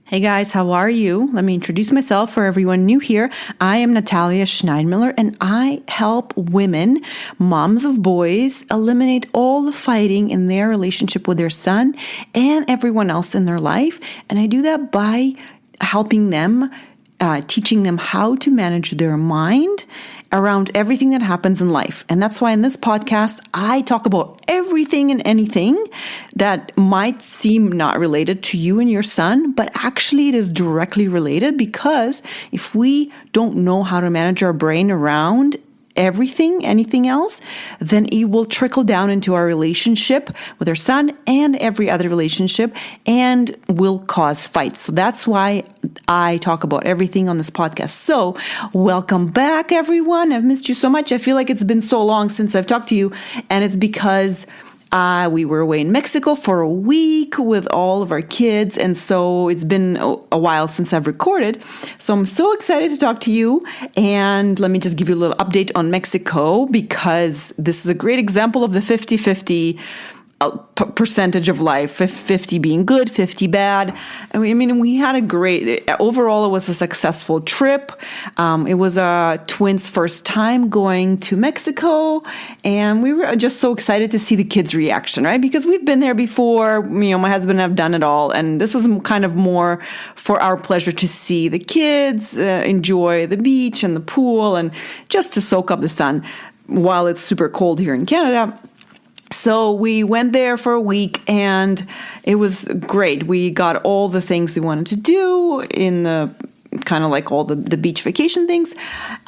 Hey guys, how are you? Let me introduce myself for everyone new here. I am Natalia Schneidmiller and I help women, moms of boys, eliminate all the fighting in their relationship with their son and everyone else in their life. And I do that by helping them, teaching them how to manage their mind around everything that happens in life. And that's why in this podcast, I talk about everything and anything that might seem not related to you and your son, but actually it is directly related, because if we don't know how to manage our brain around anything else, then it will trickle down into our relationship with our son and every other relationship and will cause fights. So that's why I talk about everything on this podcast. So welcome back, everyone. I've missed you so much. I feel like it's been so long since I've talked to you, and it's because we were away in Mexico for a week with all of our kids, and so it's been a while since I've recorded. So I'm so excited to talk to you, and let me just give you a little update on Mexico, because this is a great example of the 50-50 percentage of life, 50 being good, 50 bad. I mean, we had overall, it was a successful trip. It was a twins' first time going to Mexico, and we were just so excited to see the kids' reaction, right? Because we've been there before, my husband and I have done it all, and this was kind of more for our pleasure to see the kids enjoy the beach and the pool and just to soak up the sun while it's super cold here in Canada. So we went there for a week, and it was great. We got all the things we wanted to do in the kind of like all the beach vacation things.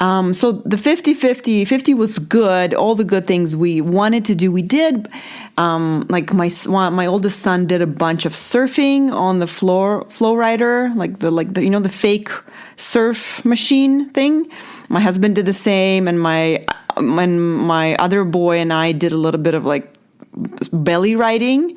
So the 50 was good. All the good things we wanted to do, we did. Like my oldest son did a bunch of surfing on the flow rider, like the fake surf machine thing. My husband did the same, and my other boy and I did a little bit of like belly riding.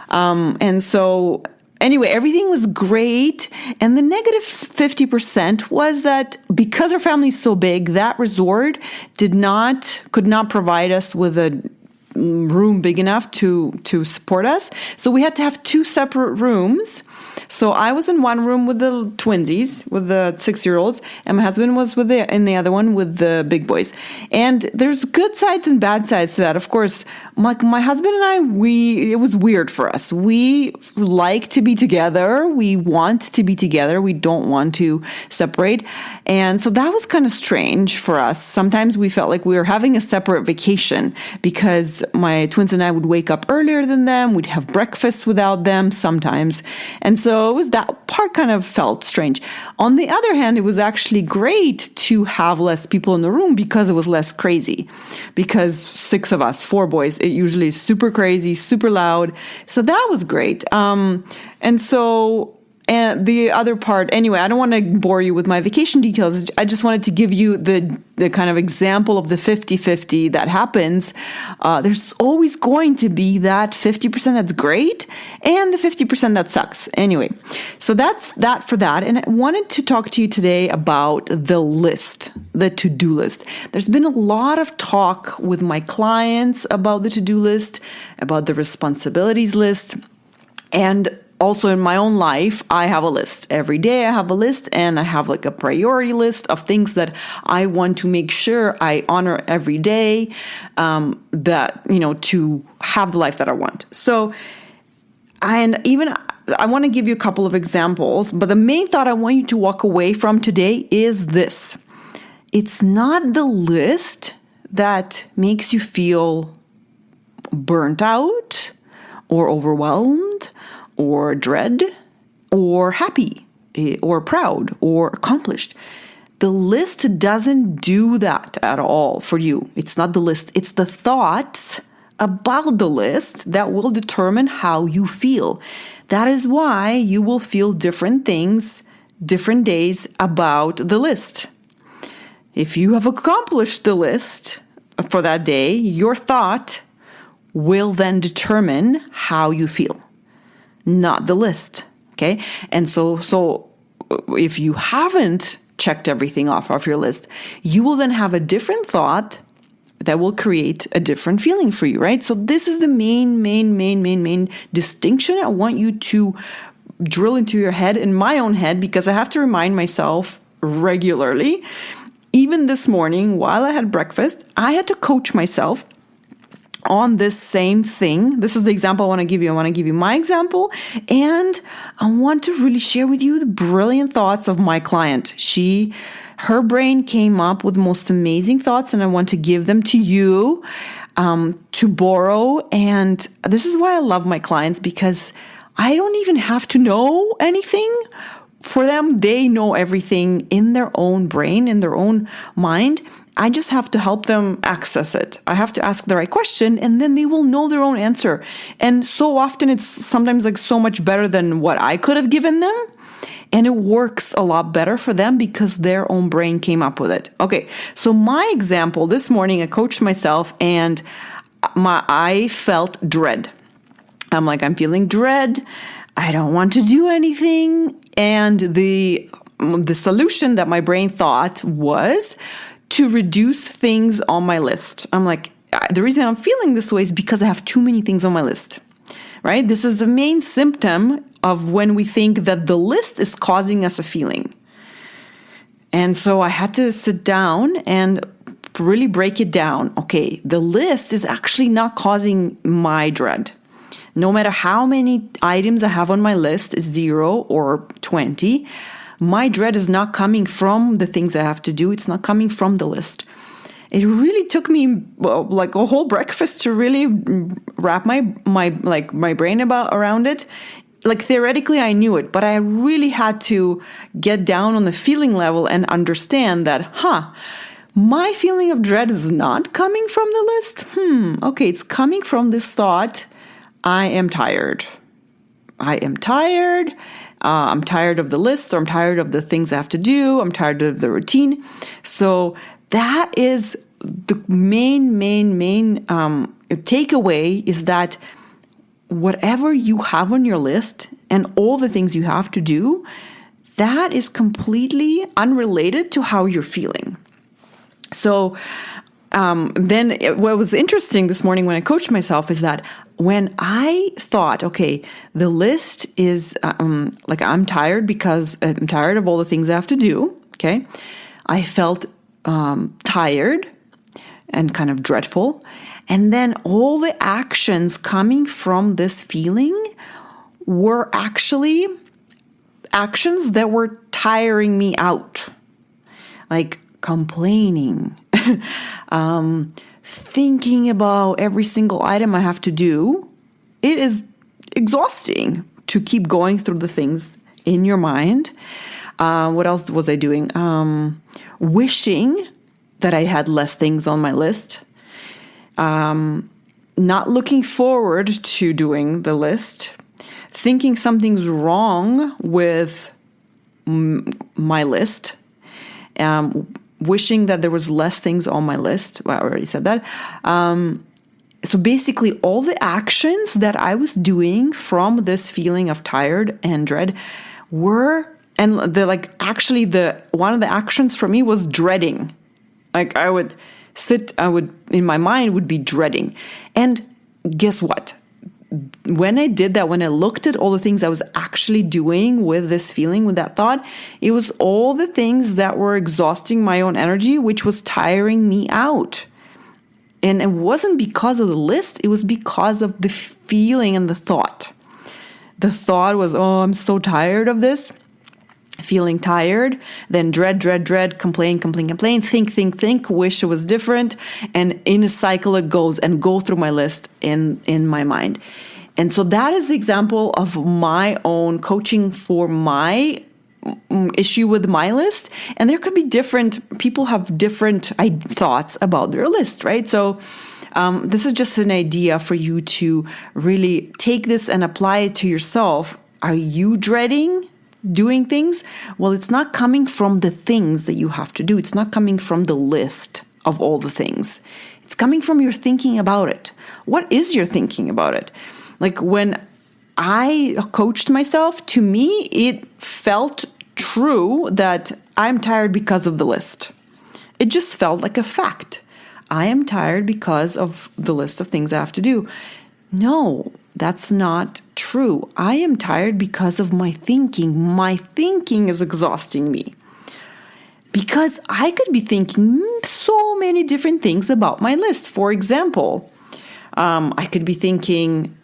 And so anyway, everything was great. And the negative 50% was that because our family is so big, that resort could not provide us with a room big enough to support us. So we had to have two separate rooms. So I was in one room with the twinsies, with the 6-year-olds, and my husband was in the other one with the big boys. And there's good sides and bad sides to that. Of course, my husband and I, it was weird for us. We like to be together. We want to be together. We don't want to separate. And so that was kind of strange for us. Sometimes we felt like we were having a separate vacation, because my twins and I would wake up earlier than them. We'd have breakfast without them sometimes. And so that part kind of felt strange. On the other hand, it was actually great to have less people in the room, because it was less crazy. Because 6 of us, 4 boys, it usually is super crazy, super loud. So that was great. And the other part, anyway, I don't want to bore you with my vacation details. I just wanted to give you the kind of example of the 50-50 that happens. There's always going to be that 50% that's great and the 50% that sucks. Anyway, so that's that for that. And I wanted to talk to you today about the list, the to-do list. There's been a lot of talk with my clients about the to-do list, about the responsibilities list, and also in my own life, I have a list. Every day I have a list, and I have like a priority list of things that I want to make sure I honor every day, to have the life that I want. So, and even I want to give you a couple of examples, but the main thought I want you to walk away from today is this. It's not the list that makes you feel burnt out or overwhelmed or dread, or happy, or proud, or accomplished. The list doesn't do that at all for you. It's not the list. It's the thoughts about the list that will determine how you feel. That is why you will feel different things, different days about the list. If you have accomplished the list for that day, your thought will then determine how you feel. Not the list, okay? And so if you haven't checked everything off your list, you will then have a different thought that will create a different feeling for you, right? So this is the main distinction I want you to drill into your head, in my own head, because I have to remind myself regularly. Even this morning, while I had breakfast, I had to coach myself on this same thing. This is the example I want to give you. I want to give you my example, and I want to really share with you the brilliant thoughts of my client. Her brain came up with the most amazing thoughts, and I want to give them to you to borrow. And this is why I love my clients, because I don't even have to know anything. For them, they know everything in their own brain, in their own mind. I just have to help them access it. I have to ask the right question, and then they will know their own answer. And so often it's sometimes like so much better than what I could have given them. And it works a lot better for them because their own brain came up with it. Okay, so my example, this morning I coached myself and I felt dread. I'm feeling dread. I don't want to do anything. And the solution that my brain thought was to reduce things on my list. I'm like, the reason I'm feeling this way is because I have too many things on my list, right? This is the main symptom of when we think that the list is causing us a feeling. And so I had to sit down and really break it down. Okay, the list is actually not causing my dread. No matter how many items I have on my list, 0 or 20, my dread is not coming from the things I have to do. It's not coming from the list. It really took me like a whole breakfast to really wrap my brain around it. Like theoretically, I knew it, but I really had to get down on the feeling level and understand that, my feeling of dread is not coming from the list. Okay, it's coming from this thought. I am tired. I'm tired of the list, or I'm tired of the things I have to do. I'm tired of the routine. So that is the main takeaway, is that whatever you have on your list and all the things you have to do, that is completely unrelated to how you're feeling. So then what was interesting this morning when I coached myself is that when I thought, okay, the list is I'm tired because I'm tired of all the things I have to do. Okay. I felt tired and kind of dreadful. And then all the actions coming from this feeling were actually actions that were tiring me out, like complaining, thinking about every single item I have to do. It is exhausting to keep going through the things in your mind. What else was I doing? Wishing that I had less things on my list. Not looking forward to doing the list. Thinking something's wrong with my list. Wishing that there was less things on my list. Well, I already said that. So basically all the actions that I was doing from this feeling of tired and dread were, and one of the actions for me was dreading. Like I would in my mind would be dreading. And guess what? When I did that, when I looked at all the things I was actually doing with this feeling, with that thought, it was all the things that were exhausting my own energy, which was tiring me out. And it wasn't because of the list, it was because of the feeling and the thought. The thought was, I'm so tired of this. Feeling tired, then dread, complain, think, wish it was different. And in a cycle it goes and go through my list in my mind. And so that is the example of my own coaching for my issue with my list. And there could be people have different thoughts about their list, right? So this is just an idea for you to really take this and apply it to yourself. Are you dreading doing things? Well, it's not coming from the things that you have to do. It's not coming from the list of all the things. It's coming from your thinking about it. What is your thinking about it? Like when I coached myself, to me, it felt true that I'm tired because of the list. It just felt like a fact. I am tired because of the list of things I have to do. No, that's not true. I am tired because of my thinking. My thinking is exhausting me. Because I could be thinking so many different things about my list. For example, I could be thinking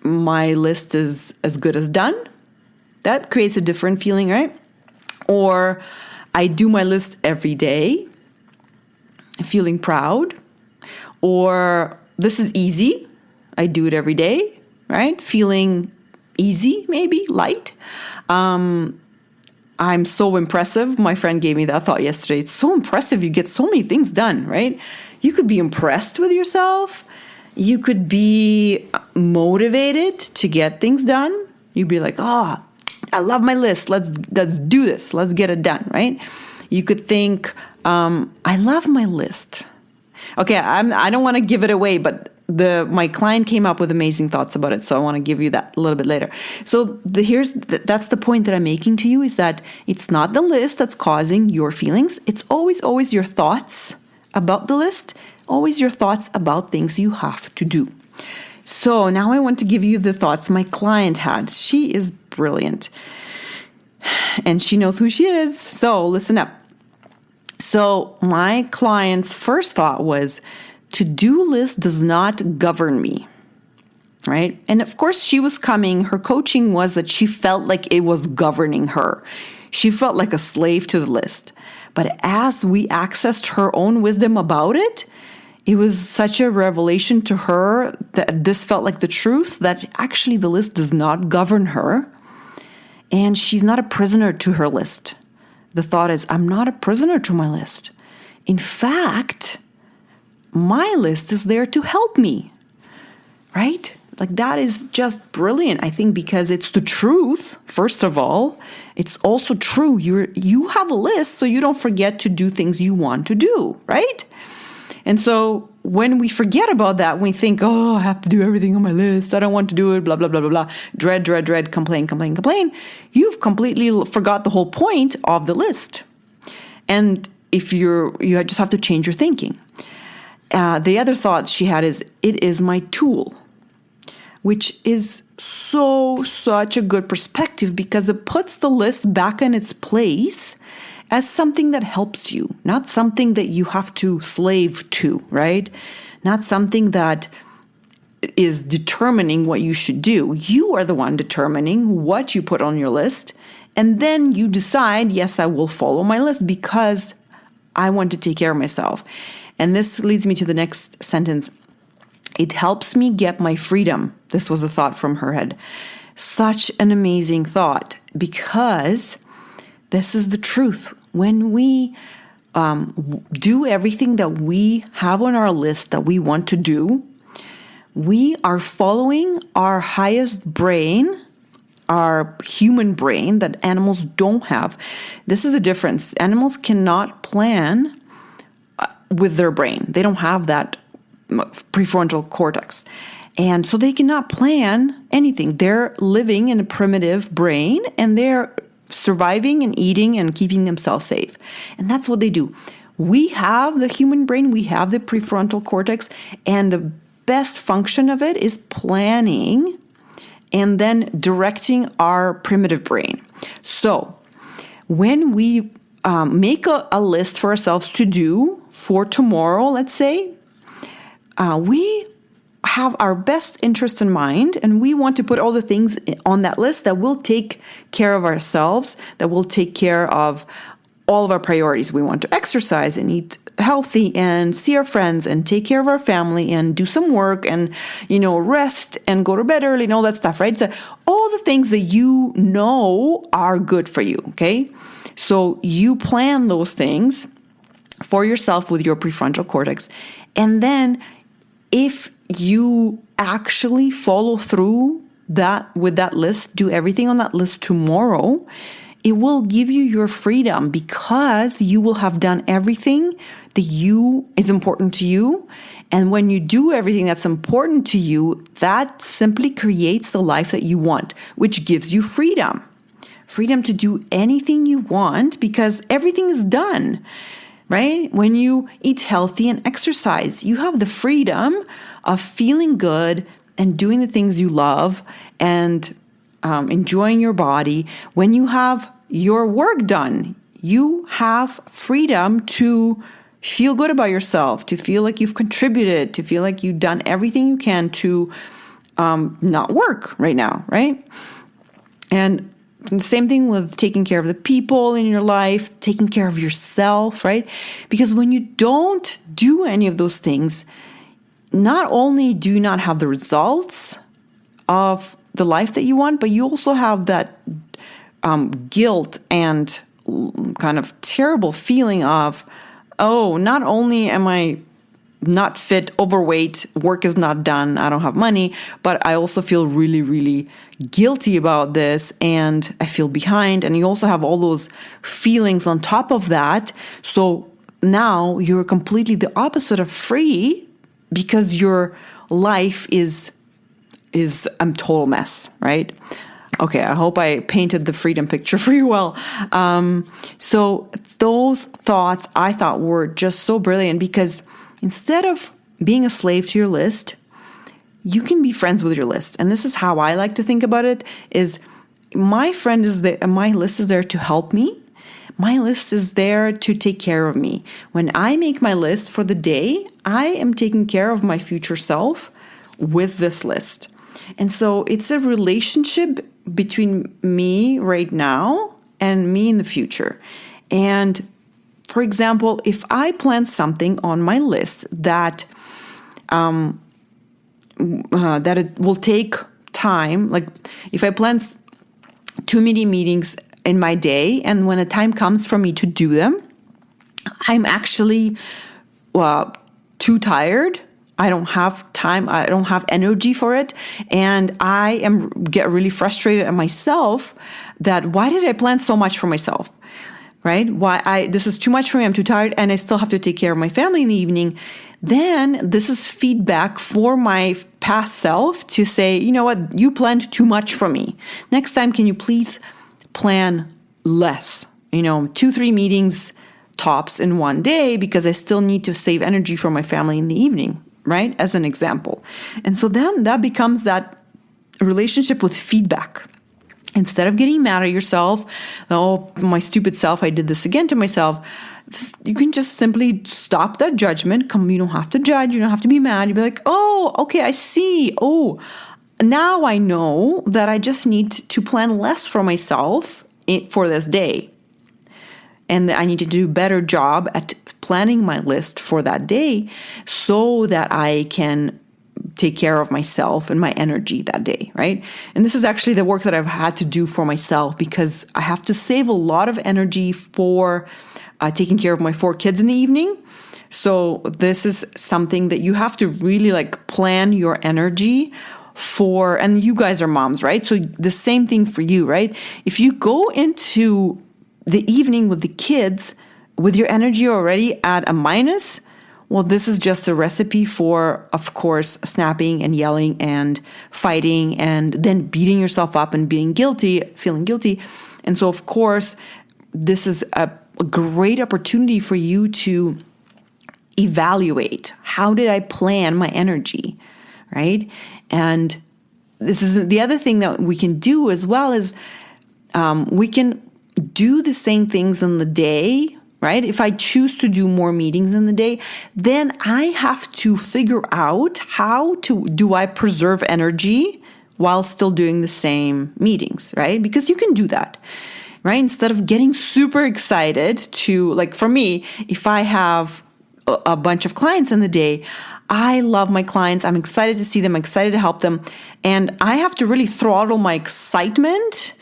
my list is as good as done. That creates a different feeling, right? Or I do my list every day, feeling proud. Or this is easy. I do it every day, right? Feeling easy, maybe, light. I'm so impressive. My friend gave me that thought yesterday. It's so impressive. You get so many things done, right? You could be impressed with yourself. You could be motivated to get things done. You'd be like, oh, I love my list. Let's do this. Let's get it done, right? You could think, I love my list. Okay, I don't want to give it away, but my client came up with amazing thoughts about it, so I want to give you that a little bit later. So that's the point that I'm making to you, is that it's not the list that's causing your feelings. It's always your thoughts about the list, always your thoughts about things you have to do. So now I want to give you the thoughts my client had. She is brilliant, and she knows who she is. So listen up. So my client's first thought was, to-do list does not govern me, right? And of course her coaching was that she felt like it was governing her. She felt like a slave to the list. But as we accessed her own wisdom about it, it was such a revelation to her that this felt like the truth, that actually the list does not govern her. And she's not a prisoner to her list. The thought is, I'm not a prisoner to my list. In fact, my list is there to help me, right? Like, that is just brilliant, I think, because it's the truth. First of all, it's also true. You have a list, so you don't forget to do things you want to do, right? And so when we forget about that, we think, oh, I have to do everything on my list. I don't want to do it, blah, blah, blah, blah, blah. Dread, complain. You've completely forgot the whole point of the list. And if you just have to change your thinking. The other thought she had is, it is my tool, which is such a good perspective, because it puts the list back in its place as something that helps you, not something that you have to slave to, right? Not something that is determining what you should do. You are the one determining what you put on your list, and then you decide, yes, I will follow my list because I want to take care of myself. And this leads me to the next sentence. It helps me get my freedom. This was a thought from her head. Such an amazing thought, because this is the truth. When we do everything that we have on our list that we want to do, we are following our highest brain, our human brain that animals don't have. This is the difference. Animals cannot plan with their brain. They don't have that prefrontal cortex. And so they cannot plan anything. They're living in a primitive brain, and they're surviving and eating and keeping themselves safe. And that's what they do. We have the human brain, we have the prefrontal cortex, and the best function of it is planning and then directing our primitive brain. So when we make a list for ourselves to do for tomorrow, let's say, we have our best interest in mind, and we want to put all the things on that list that will take care of ourselves, that will take care of all of our priorities. We want to exercise and eat healthy and see our friends and take care of our family and do some work and, rest and go to bed early and all that stuff, right? So all the things that you know are good for you, okay? So you plan those things for yourself with your prefrontal cortex. And then if you actually follow through with that list, do everything on that list tomorrow, it will give you your freedom, because you will have done everything that is important to you. And when you do everything that's important to you, that simply creates the life that you want, which gives you freedom. Freedom to do anything you want, because everything is done, right? When you eat healthy and exercise, you have the freedom of feeling good and doing the things you love and enjoying your body. When you have your work done, you have freedom to feel good about yourself, to feel like you've contributed, to feel like you've done everything you can to not work right now, right? And the same thing with taking care of the people in your life, taking care of yourself, right? Because when you don't do any of those things, not only do you not have the results of the life that you want, but you also have that guilt and kind of terrible feeling of, oh, not only am I not fit, overweight, work is not done, I don't have money, but I also feel really, really guilty about this and I feel behind. And you also have all those feelings on top of that. So now you're completely the opposite of free because your life is a total mess, right? Okay, I hope I painted the freedom picture for you well. So those thoughts I thought were just so brilliant because instead of being a slave to your list, you can be friends with your list. And this is how I like to think about it, is my list is there to help me. My list is there to take care of me. When I make my list for the day, I am taking care of my future self with this list. And so it's a relationship between me right now and me in the future. And for example, if I plan something on my list that it will take time, like if I plan too many meetings in my day, and when the time comes for me to do them, I'm actually too tired. I don't have time. I don't have energy for it. And I get really frustrated at myself that why did I plan so much for myself? Right? This is too much for me. I'm too tired and I still have to take care of my family in the evening. Then this is feedback for my past self to say, you know what? You planned too much for me. Next time, can you please plan less? 2-3 meetings tops in one day because I still need to save energy for my family in the evening, right? As an example. And so then that becomes that relationship with feedback. Instead of getting mad at yourself, oh, my stupid self, I did this again to myself, you can just simply stop that judgment. You don't have to judge. You don't have to be mad. You'll be like, oh, okay, I see. Oh, now I know that I just need to plan less for myself for this day. And I need to do a better job at planning my list for that day so that I can take care of myself and my energy that day, right? And this is actually the work that I've had to do for myself because I have to save a lot of energy for taking care of my 4 kids in the evening. So this is something that you have to really plan your energy for, and you guys are moms, right? So the same thing for you, right? If you go into the evening with the kids with your energy already at a minus, well, this is just a recipe for, of course, snapping and yelling and fighting and then beating yourself up and feeling guilty. And so, of course, this is a great opportunity for you to evaluate, how did I plan my energy, right? And this is the other thing that we can do as well is we can do the same things in the day, right? If I choose to do more meetings in the day, then I have to figure out do I preserve energy while still doing the same meetings, right? Because you can do that, right? Instead of getting super excited for me, if I have a bunch of clients in the day, I love my clients. I'm excited to see them, excited to help them. And I have to really throttle my excitement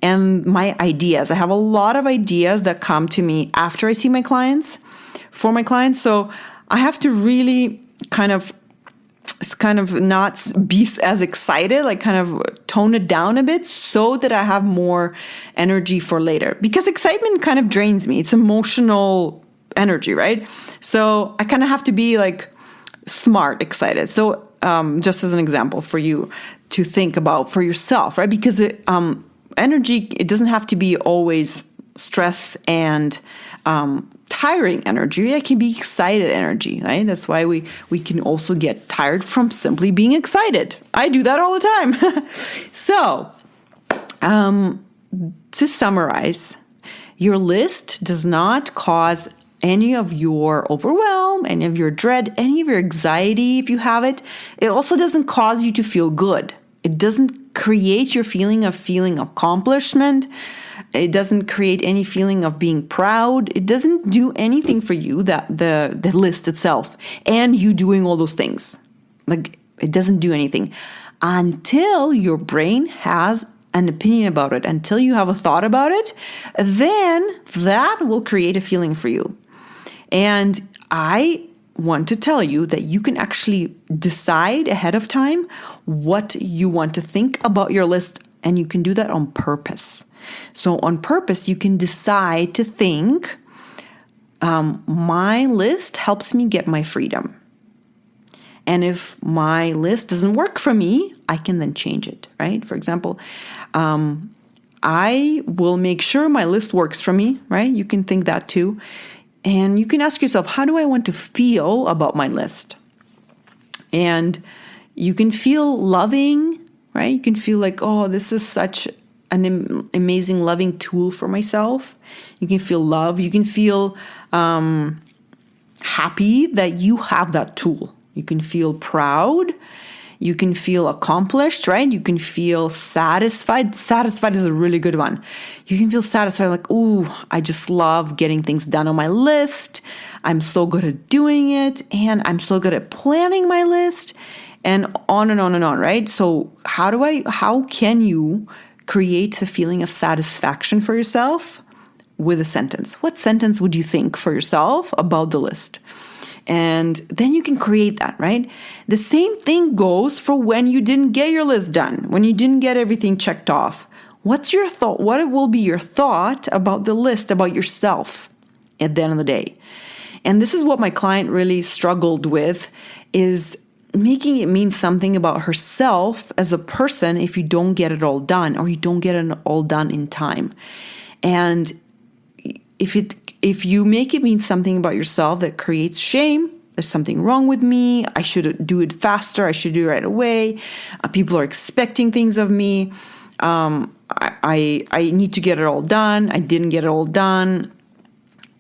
and my ideas. I have a lot of ideas that come to me after I see my clients, for my clients. So I have to really kind of not be as excited, kind of tone it down a bit so that I have more energy for later. Because excitement kind of drains me. It's emotional energy, right? So I kind of have to be smart excited. So just as an example for you to think about for yourself, right? Because energy, it doesn't have to be always stress and tiring energy. It can be excited energy, right? That's why we can also get tired from simply being excited. I do that all the time. So, to summarize, your list does not cause any of your overwhelm, any of your dread, any of your anxiety if you have it. It also doesn't cause you to feel good. It doesn't create your feeling accomplishment. It doesn't create any feeling of being proud. It doesn't do anything for you, that the list itself, and you doing all those things. Like, it doesn't do anything until your brain has an opinion about it, until you have a thought about it. Then that will create a feeling for you. And I want to tell you that you can actually decide ahead of time what you want to think about your list, and you can do that on purpose. So on purpose, you can decide to think, my list helps me get my freedom. And if my list doesn't work for me, I can then change it, right? For example, I will make sure my list works for me, right? You can think that too. And you can ask yourself, how do I want to feel about my list? And you can feel loving, right? You can feel like, oh, this is such an amazing, loving tool for myself. You can feel love. You can feel happy that you have that tool. You can feel proud. You can feel accomplished, right? You can feel satisfied. Satisfied is a really good one. You can feel satisfied, like, ooh, I just love getting things done on my list. I'm so good at doing it. And I'm so good at planning my list. And on and on and on, right? So how can you create the feeling of satisfaction for yourself with a sentence? What sentence would you think for yourself about the list? And then you can create that, right? The same thing goes for when you didn't get your list done, when you didn't get everything checked off. What's your thought? What will be your thought about the list, about yourself at the end of the day? And this is what my client really struggled with, is making it mean something about herself as a person if you don't get it all done, or you don't get it all done in time. And if you make it mean something about yourself that creates shame, there's something wrong with me, I should do it faster, I should do it right away, people are expecting things of me, I need to get it all done, I didn't get it all done,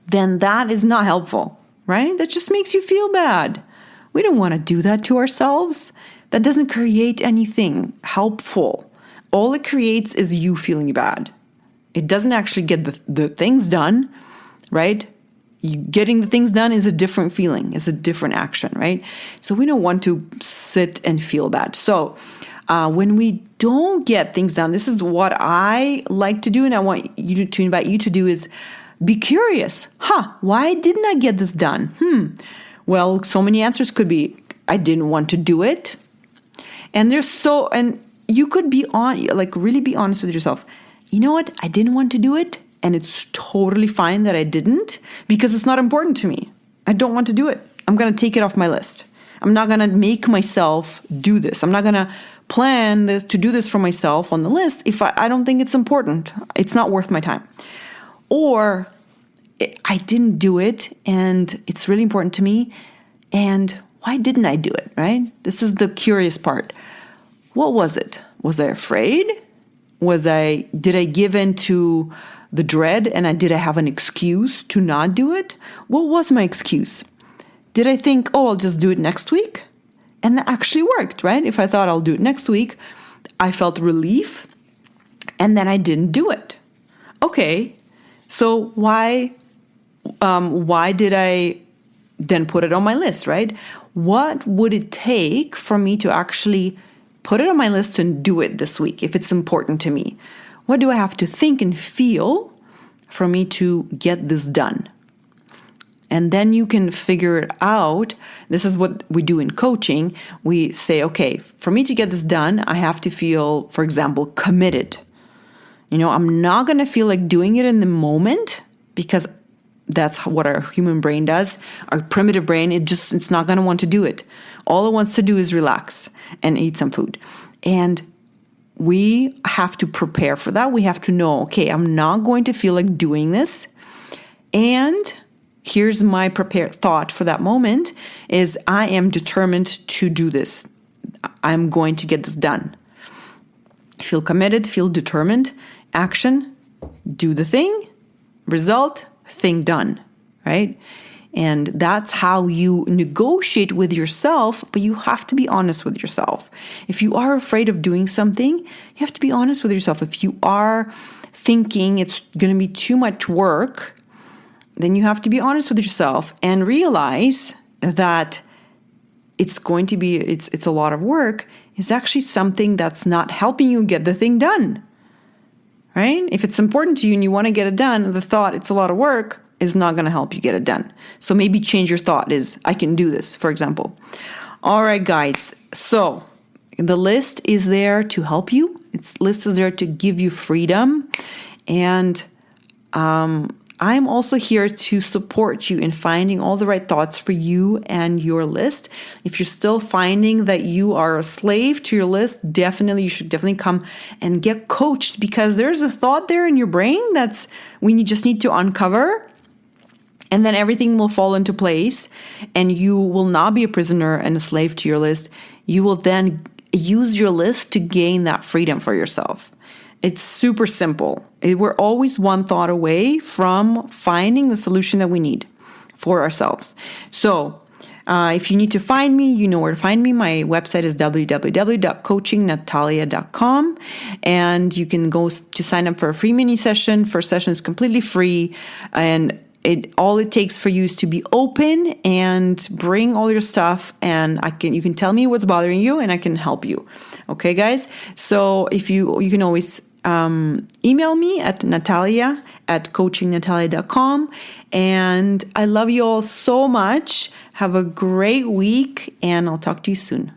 then that is not helpful, right? That just makes you feel bad. We don't want to do that to ourselves. That doesn't create anything helpful. All it creates is you feeling bad. It doesn't actually get the things done, right? Getting the things done is a different feeling, is a different action, right? So we don't want to sit and feel bad. So when we don't get things done, this is what I like to do, and I want you to invite you to do, is be curious. Why didn't I get this done? Well, so many answers could be, I didn't want to do it. And you could be really be honest with yourself. You know what? I didn't want to do it, and it's totally fine that I didn't, because it's not important to me. I don't want to do it. I'm going to take it off my list. I'm not going to make myself do this. I'm not going to plan to do this for myself on the list if I don't think it's important. It's not worth my time. Or I didn't do it, and it's really important to me, and why didn't I do it, right? This is the curious part. What was it? Was I afraid? Did I give in to the dread, and did I have an excuse to not do it? What was my excuse? Did I think, I'll just do it next week? And that actually worked, right? If I thought I'll do it next week, I felt relief, and then I didn't do it. Okay, so why did I then put it on my list, right? What would it take for me to actually put it on my list and do it this week if it's important to me? What do I have to think and feel for me to get this done? And then you can figure it out. This is what we do in coaching. We say, okay, for me to get this done, I have to feel, for example, committed. I'm not going to feel like doing it in the moment, because that's what our human brain does. Our primitive brain, it's not going to want to do it. All it wants to do is relax and eat some food. And we have to prepare for that. We have to know, okay, I'm not going to feel like doing this. And here's my prepared thought for that moment is I am determined to do this. I'm going to get this done. Feel committed, feel determined, action, do the thing, result, thing done, right? And that's how you negotiate with yourself, but you have to be honest with yourself. If you are afraid of doing something, you have to be honest with yourself. If you are thinking it's going to be too much work, then you have to be honest with yourself and realize that it's a lot of work is actually something that's not helping you get the thing done, right? If it's important to you and you want to get it done, the thought it's a lot of work is not going to help you get it done. So maybe change your thought is, I can do this, for example. All right, guys. So the list is there to help you. List is there to give you freedom. And I'm also here to support you in finding all the right thoughts for you and your list. If you're still finding that you are a slave to your list, you should definitely come and get coached, because there's a thought there in your brain that's we just need to uncover. And then everything will fall into place and you will not be a prisoner and a slave to your list. You will then use your list to gain that freedom for yourself. It's super simple. We're always one thought away from finding the solution that we need for ourselves. So if you need to find me, you know where to find me. My website is www.coachingnatalia.com, and you can go to sign up for a free mini session. First session is completely free, and all it takes for you is to be open and bring all your stuff, and you can tell me what's bothering you and I can help you. Okay, guys? So if you can always email me at natalia@coachingnatalia.com, and I love you all so much. Have a great week, and I'll talk to you soon.